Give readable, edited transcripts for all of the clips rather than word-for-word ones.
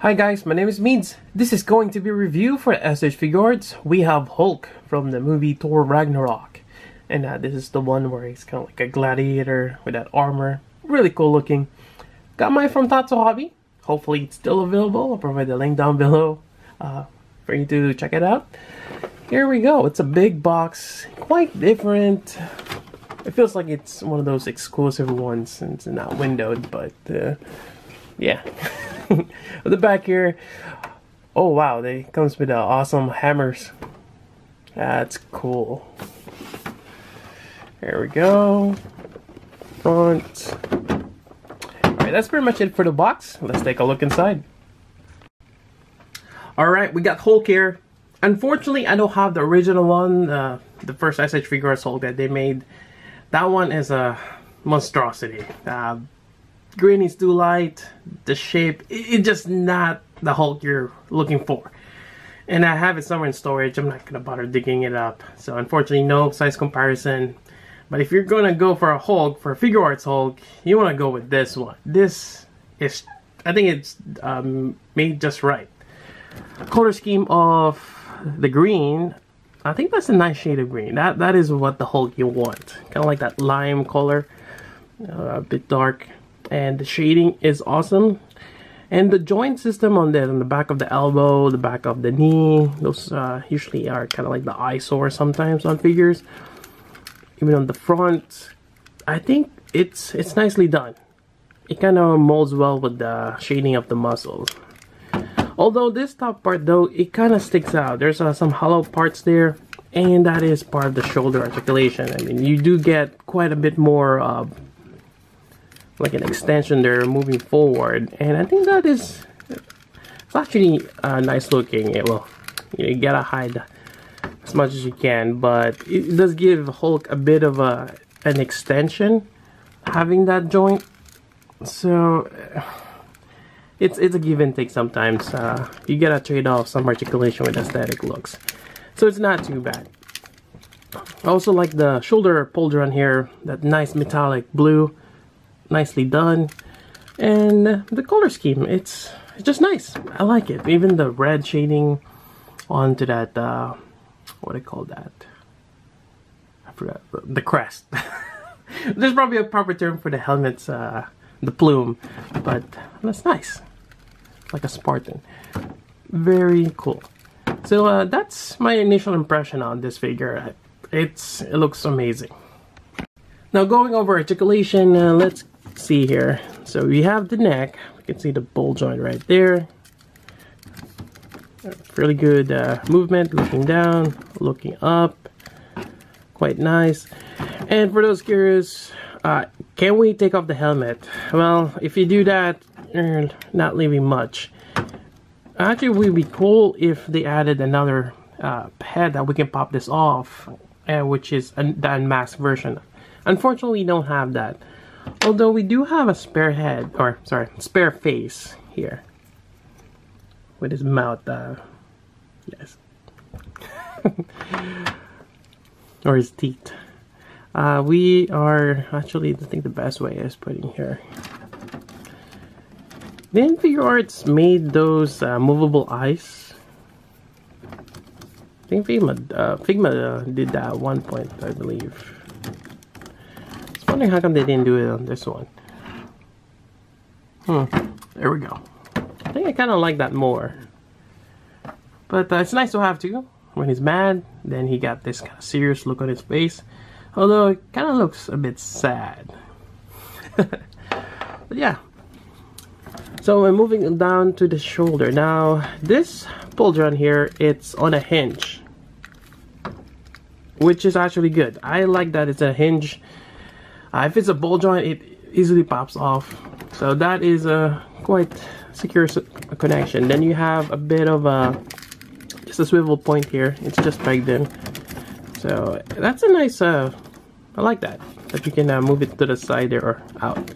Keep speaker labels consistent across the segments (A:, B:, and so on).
A: Hi guys, my name is Meads. This is going to be a review for SH Figuarts. We have Hulk from the movie Thor Ragnarok. And this is the one where he's kind of like a gladiator with that armor. Really cool looking. Got mine from Tatsu Hobby. Hopefully it's still available. I'll provide the link down below for you to check it out. Here we go. It's a big box. Quite different. It feels like it's one of those exclusive ones since it's not windowed, but yeah. The back here, oh wow, they comes with awesome hammers. That's cool. There we go. Front. Alright, that's pretty much it for the box. Let's take a look inside. Alright, we got Hulk here. Unfortunately, I don't have the original one, the first SH Figuarts Hulk that they made. That one is a monstrosity. Green is too light. The shape, it's just not the Hulk you're looking for. And I have it somewhere in storage. I'm not gonna bother digging it up. So unfortunately, no size comparison. But if you're gonna go for a Hulk, for a Figuarts Hulk, you wanna go with this one. This is, I think it's made just right. Color scheme of the green, I think that's a nice shade of green. That is what the Hulk you want. Kind of like that lime color, a bit dark. And the shading is awesome. And the joint system on the back of the elbow, the back of the knee, those usually are kind of like the eyesore sometimes on figures. Even on the front, I think it's nicely done. It kind of molds well with the shading of the muscles. Although this top part though, it kind of sticks out. There's some hollow parts there, and that is part of the shoulder articulation. I mean, you do get quite a bit more like an extension there moving forward, and I think that is, it's actually nice looking. Well, you gotta hide as much as you can, but it does give Hulk a bit of an extension having that joint. So it's a give and take sometimes. You gotta trade off some articulation with aesthetic looks, so it's not too bad. I also like the shoulder pauldron here, that nice metallic blue. Nicely done. And the color scheme, it's just nice. I like it. Even the red shading onto that what do you call that? I forgot. The crest. There's probably a proper term for the helmet's the plume, but that's nice. Like a Spartan. Very cool. So that's my initial impression on this figure. It looks amazing. Now going over articulation, let's see here. So we have the neck. We can see the ball joint right there. Really good movement, looking down, looking up. Quite nice. And for those curious, can we take off the helmet? Well, if you do that, you're not leaving much. Actually, it would be cool if they added another head that we can pop this off, which is the unmasked version. Unfortunately, we don't have that. Although we do have a spare head, or sorry, spare face here. With his mouth, yes. Or his teeth. We are, actually, I think the best way is putting here. Then Figuarts made those movable eyes. I think Figma did that at one point, I believe. Wondering how come they didn't do it on this one. There we go. I think I kind of like that more. But it's nice to have too. When he's mad, then he got this kind of serious look on his face. Although it kind of looks a bit sad. But yeah. So we're moving down to the shoulder. Now this pauldron here, it's on a hinge, which is actually good. I like that it's a hinge. If it's a ball joint, it easily pops off. So that is a quite secure connection. Then you have a bit of just a swivel point here. It's just pegged in. So that's a nice, I like that you can move it to the side there or out.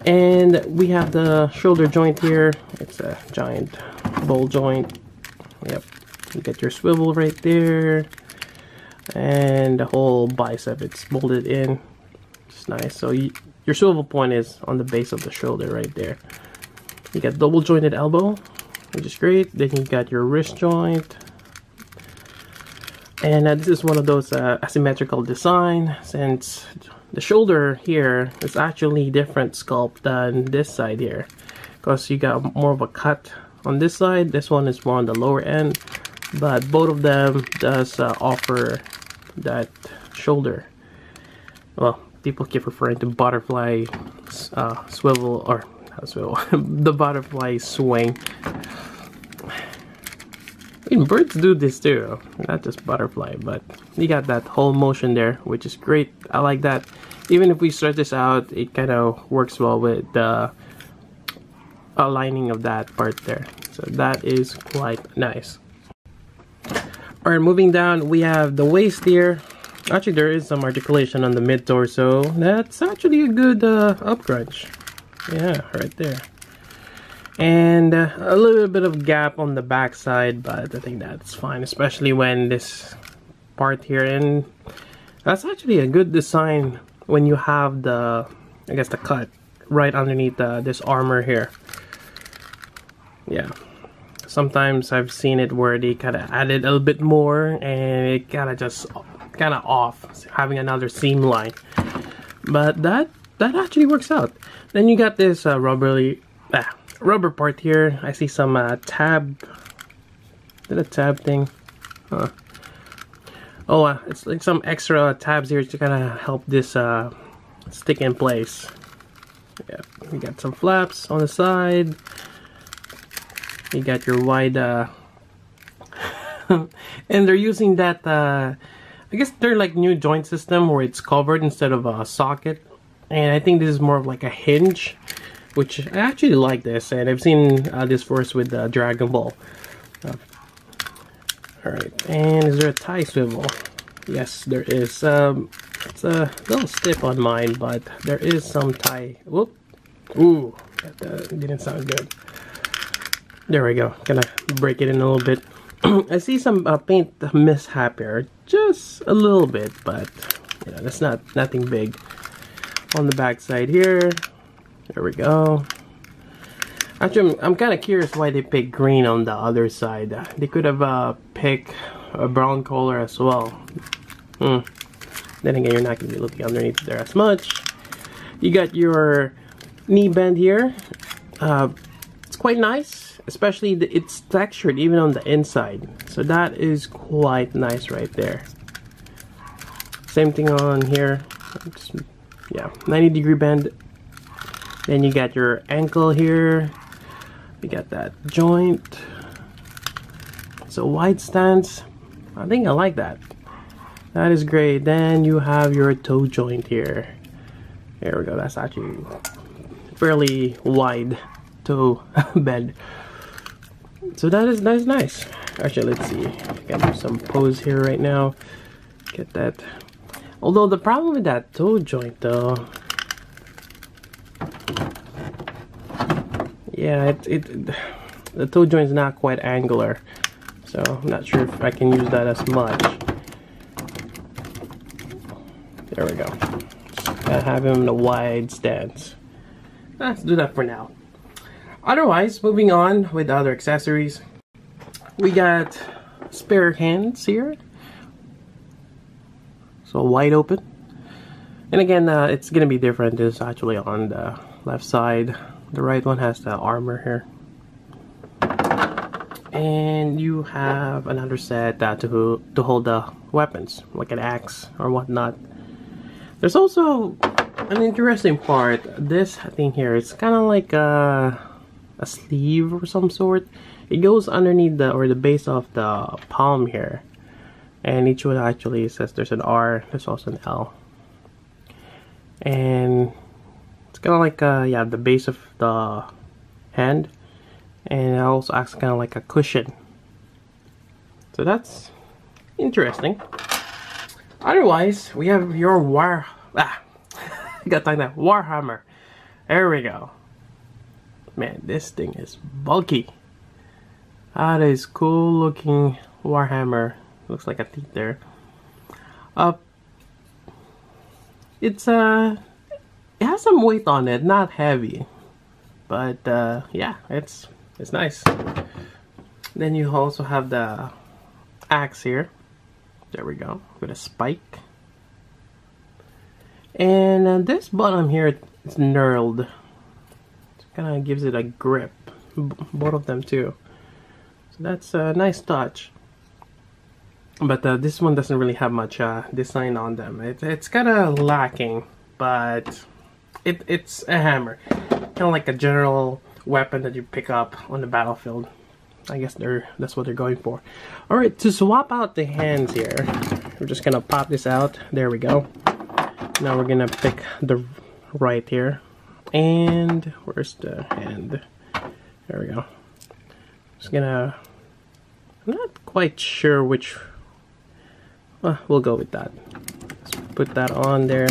A: And we have the shoulder joint here. It's a giant ball joint. Yep, you get your swivel right there. And the whole bicep, it's molded in. It's nice. So your swivel point is on the base of the shoulder right there. You got double jointed elbow, which is great. Then you got your wrist joint. And this is one of those asymmetrical design, since the shoulder here is actually different sculpt than this side here, because you got more of a cut on this side. This one is more on the lower end, but both of them does offer that shoulder. Well, people keep referring to butterfly swivel, or not swivel, the butterfly swing. I mean, birds do this too, not just butterfly, but you got that whole motion there, which is great. I like that. Even if we stretch this out, it kind of works well with the aligning of that part there. So that is quite nice. Alright, moving down, we have the waist here. Actually, there is some articulation on the mid-torso. That's actually a good up crunch. Yeah, right there. And a little bit of gap on the back side, but I think that's fine, especially when this part here, and that's actually a good design when you have the, I guess, the cut right underneath this armor here. Yeah, sometimes I've seen it where they kind of added a little bit more and it kind of just off, having another seam line, but that actually works out. Then you got this rubber part here. I see some tab. Is that a tab thing? Oh, it's like some extra tabs here to kind of help this stick in place. Yeah, you got some flaps on the side. You got your wide, and they're using that. I guess they're like new joint system where it's covered instead of a socket, and I think this is more of like a hinge, which I actually like this, and I've seen this first with Dragon Ball. Alright, and is there a tie swivel? Yes, there is. It's a little stiff on mine, but there is some tie. Whoop! Ooh, that didn't sound good. There we go. Gonna break it in a little bit. I see some paint mishap here, just a little bit, but you know, that's nothing big. On the back side here. There we go. Actually, I'm kind of curious why they picked green on the other side. They could have picked a brown color as well. Then again, you're not going to be looking underneath there as much. You got your knee bend here. It's quite nice, especially it's textured even on the inside. So that is quite nice right there. Same thing on here. Yeah, 90-degree bend. Then you got your ankle here. You got that joint. It's a wide stance. I think I like that. That is great. Then you have your toe joint here. There we go. That's actually fairly wide toe bend. So that is nice. Actually, let's see. Got some pose here right now. Get that. Although the problem with that toe joint though, yeah, the toe joint is not quite angular, so I'm not sure if I can use that as much. There we go. Just gotta have him in a wide stance. Let's do that for now. Otherwise, moving on with other accessories, we got spare hands here, so wide open. And again, it's gonna be different. This is actually on the left side. The right one has the armor here. And you have another set to hold the weapons, like an axe or whatnot. There's also an interesting part. This thing here, it's kind of like a sleeve or some sort. It goes underneath the base of the palm here. And each one actually says there's an R, there's also an L. And it's kind of like yeah, the base of the hand, and it also acts kind of like a cushion. So that's interesting. Otherwise, we have your Warhammer. There we go. Man, this thing is bulky. That is cool looking Warhammer. Looks like a teeth there. It has some weight on it, not heavy. but yeah, it's nice. Then you also have the axe here. There we go, with a spike. And this bottom here, it's knurled. It kind of gives it a grip. Both of them too. So that's a nice touch. But this one doesn't really have much design on them. It's kind of lacking, but it's a hammer. Kind of like a general weapon that you pick up on the battlefield. I guess that's what they're going for. Alright, to swap out the hands here, we're just gonna pop this out. There we go. Now we're gonna pick the right here. And where's the hand? There we go. Just gonna... I'm not quite sure which... Well, we'll go with that. Let's put that on there.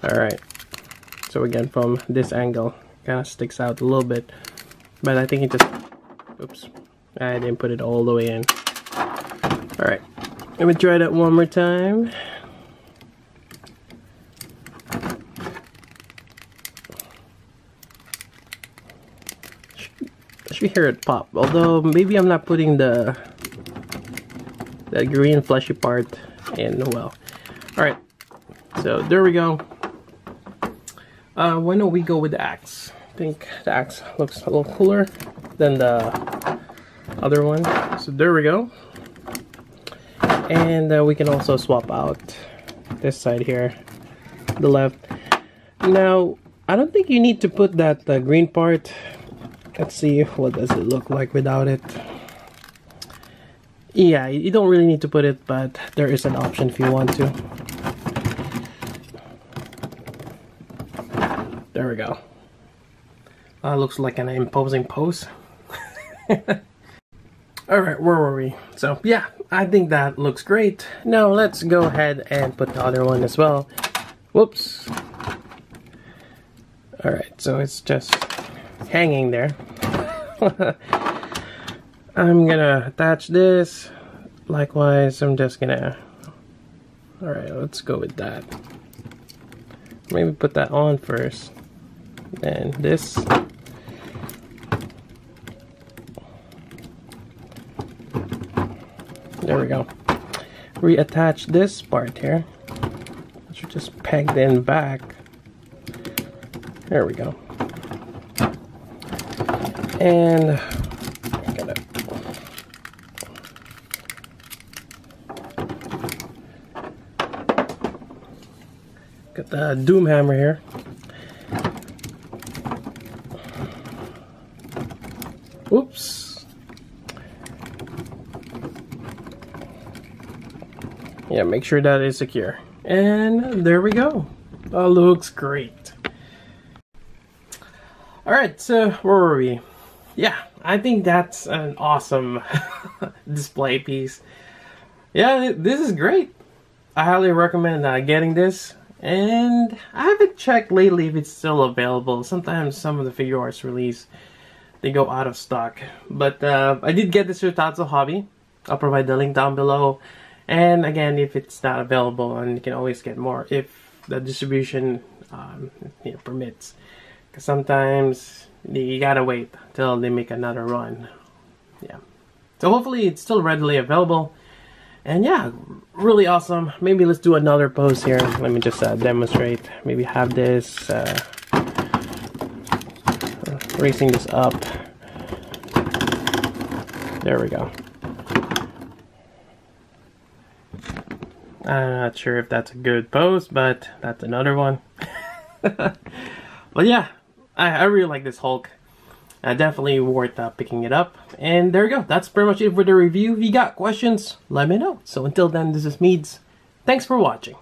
A: Alright. So again, from this angle, kind of sticks out a little bit. But I think it just... Oops. I didn't put it all the way in. Alright. Let me try that one more time. I should hear it pop. Although, maybe I'm not putting the green fleshy part in well. Alright. So, there we go. Why don't we go with the axe? I think the axe looks a little cooler than the other one. So there we go. And we can also swap out this side here, the left. Now, I don't think you need to put that green part. Let's see, what does it look like without it? Yeah, you don't really need to put it, but there is an option if you want to. There we go. Looks like an imposing pose. Alright, where were we? So, yeah, I think that looks great. Now, let's go ahead and put the other one as well. Whoops. Alright, so it's just hanging there. I'm gonna attach this. Likewise, I'm just gonna... Alright, let's go with that. Maybe put that on first. Then this. There we go. Reattach this part here. Which are just pegged in back. There we go. And got the doom hammer here. Oops. Yeah, make sure that is secure. And there we go. That looks great. Alright, so where were we? Yeah, I think that's an awesome display piece. Yeah, this is great. I highly recommend getting this. And I haven't checked lately if it's still available. Sometimes some of the Figuarts release, they go out of stock. But I did get this through Tatsu Hobby. I'll provide the link down below. And again, if it's not available, and you can always get more if the distribution permits. Because sometimes you gotta wait till they make another run. Yeah. So hopefully it's still readily available. And yeah, really awesome. Maybe let's do another pose here. Let me just demonstrate. Maybe have this raising this up. There we go. I'm not sure if that's a good pose, but that's another one. But yeah, I really like this Hulk. Definitely worth picking it up. And there you go. That's pretty much it for the review. If you got questions, let me know. So until then, this is Meads. Thanks for watching.